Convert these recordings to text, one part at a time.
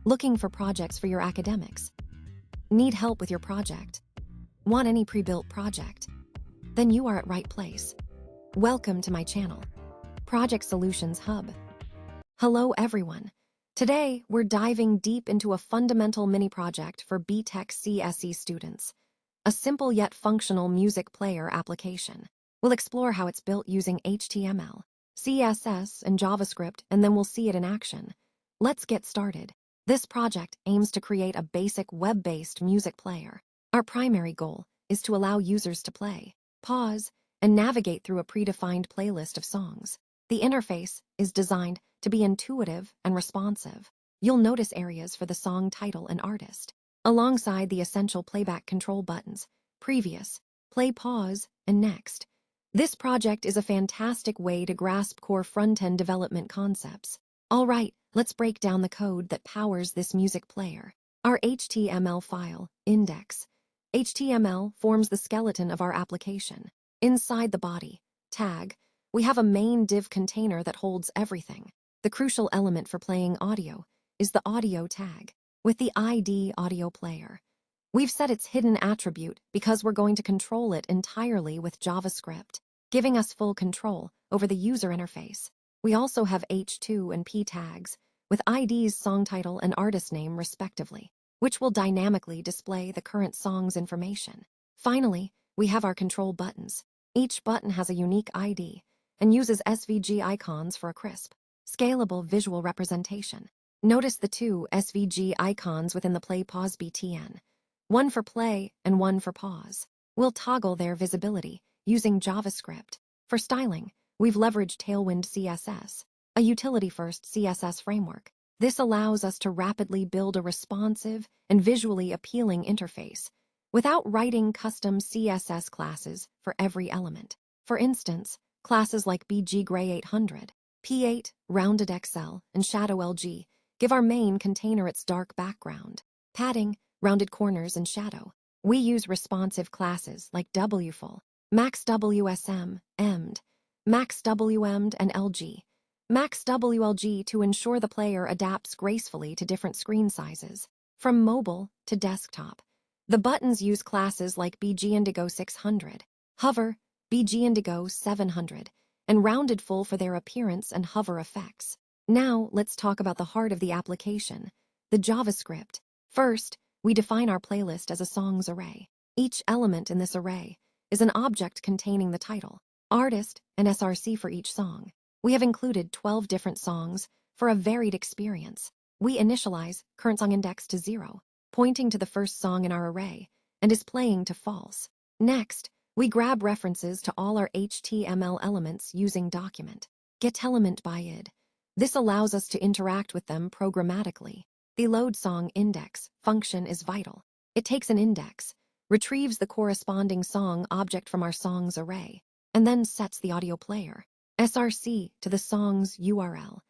Looking for projects for your academics? Need help with your project? Want any pre-built project? Then you are at right place. Welcome to my channel, Project Solutions Hub. Hello everyone. Today, we're diving deep into a fundamental mini project for B.Tech CSE students, a simple yet functional music player application. We'll explore how it's built using HTML, CSS, and JavaScript, and then we'll see it in action. Let's get started. This project aims to create a basic web-based music player. Our primary goal is to allow users to play, pause, and navigate through a predefined playlist of songs. The interface is designed to be intuitive and responsive. You'll notice areas for the song title and artist, alongside the essential playback control buttons: previous, play, pause, and next. This project is a fantastic way to grasp core front-end development concepts. All right, let's break down the code that powers this music player. Our HTML file, index. HTML forms the skeleton of our application. Inside the body, tag, we have a main div container that holds everything. The crucial element for playing audio is the audio tag, with the ID audio player. We've set its hidden attribute because we're going to control it entirely with JavaScript, giving us full control over the user interface. We also have H2 and P tags, with IDs, song title, and artist name respectively, which will dynamically display the current song's information. Finally, we have our control buttons. Each button has a unique ID and uses SVG icons for a crisp, scalable visual representation. Notice the two SVG icons within the play-pause btn, one for play and one for pause. We'll toggle their visibility using JavaScript. For styling, we've leveraged Tailwind CSS, a utility-first CSS framework. This allows us to rapidly build a responsive and visually appealing interface without writing custom CSS classes for every element. For instance, classes like BG-Gray800, P8, Rounded XL, and Shadow LG give our main container its dark background, padding, rounded corners, and shadow. We use responsive classes like WFull, MaxWSM, Emd, MaxWEmd, and LG. MaxWLG to ensure the player adapts gracefully to different screen sizes, from mobile to desktop. The buttons use classes like BG-Indigo 600, Hover, BG-Indigo 700, and Rounded Full for their appearance and hover effects. Now, let's talk about the heart of the application, the JavaScript. First, we define our playlist as a songs array. Each element in this array is an object containing the title, artist, and SRC for each song. We have included 12 different songs for a varied experience. We initialize current song index to 0, pointing to the first song in our array, and is playing to false. Next, we grab references to all our HTML elements using document getElement by id. This allows us to interact with them programmatically. The load song index function is vital. It takes an index, retrieves the corresponding song object from our songs array, and then sets the audio player, SRC, to the song's URL.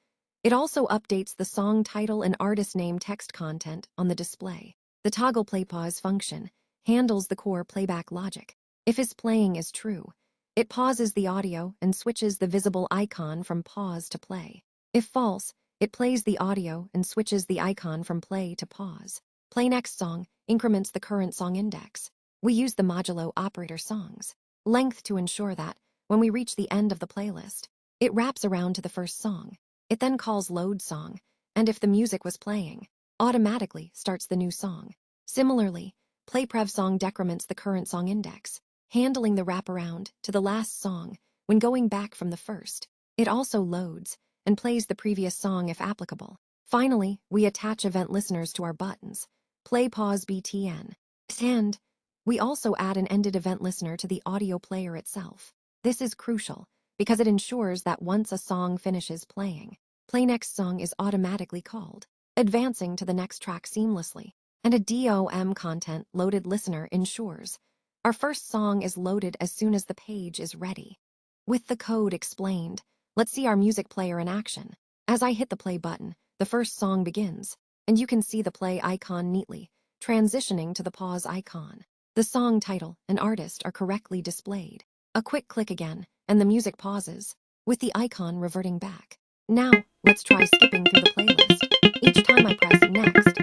It also updates the song title and artist name text content on the display. The toggle play pause function handles the core playback logic. If is playing is true, it pauses the audio and switches the visible icon from pause to play. If false, it plays the audio and switches the icon from play to pause. Play next song increments the current song index. We use the modulo operator songs length to ensure that, when we reach the end of the playlist, it wraps around to the first song. It then calls load song, and if the music was playing, automatically starts the new song. Similarly, playprev song decrements the current song index, handling the wraparound to the last song when going back from the first. It also loads and plays the previous song if applicable. Finally, we attach event listeners to our buttons, play, pause, btn, and we also add an ended event listener to the audio player itself. This is crucial because it ensures that once a song finishes playing, play next song is automatically called, advancing to the next track seamlessly. And a DOM content loaded listener ensures our first song is loaded as soon as the page is ready. With the code explained, let's see our music player in action. As I hit the play button, the first song begins, and you can see the play icon neatly transitioning to the pause icon. The song title and artist are correctly displayed. A quick click again, and the music pauses, with the icon reverting back. Now, let's try skipping through the playlist. Each time I press next,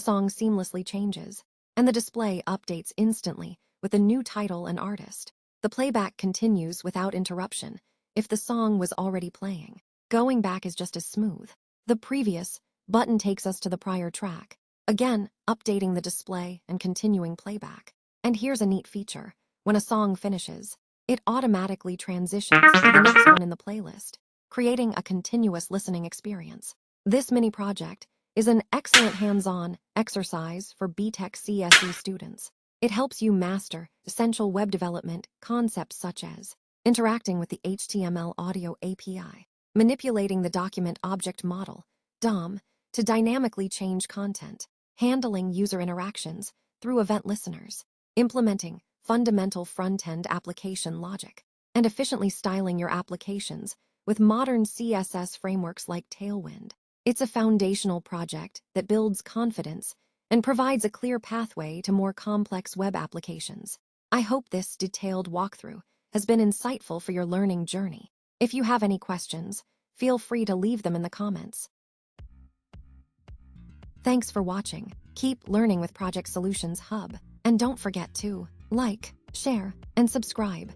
song seamlessly changes, and the display updates instantly with a new title and artist. The playback continues without interruption if the song was already playing. Going back is just as smooth. The previous button takes us to the prior track, again updating the display and continuing playback. And here's a neat feature. When a song finishes, it automatically transitions to the next one in the playlist, creating a continuous listening experience. This mini project is an excellent hands-on exercise for B.Tech CSE students. It helps you master essential web development concepts such as interacting with the HTML audio API, manipulating the document object model, DOM, to dynamically change content, handling user interactions through event listeners, implementing fundamental front-end application logic, and efficiently styling your applications with modern CSS frameworks like Tailwind. It's a foundational project that builds confidence and provides a clear pathway to more complex web applications. I hope this detailed walkthrough has been insightful for your learning journey. If you have any questions, feel free to leave them in the comments. Thanks for watching. Keep learning with Project Solutions Hub. And don't forget to like, share, and subscribe.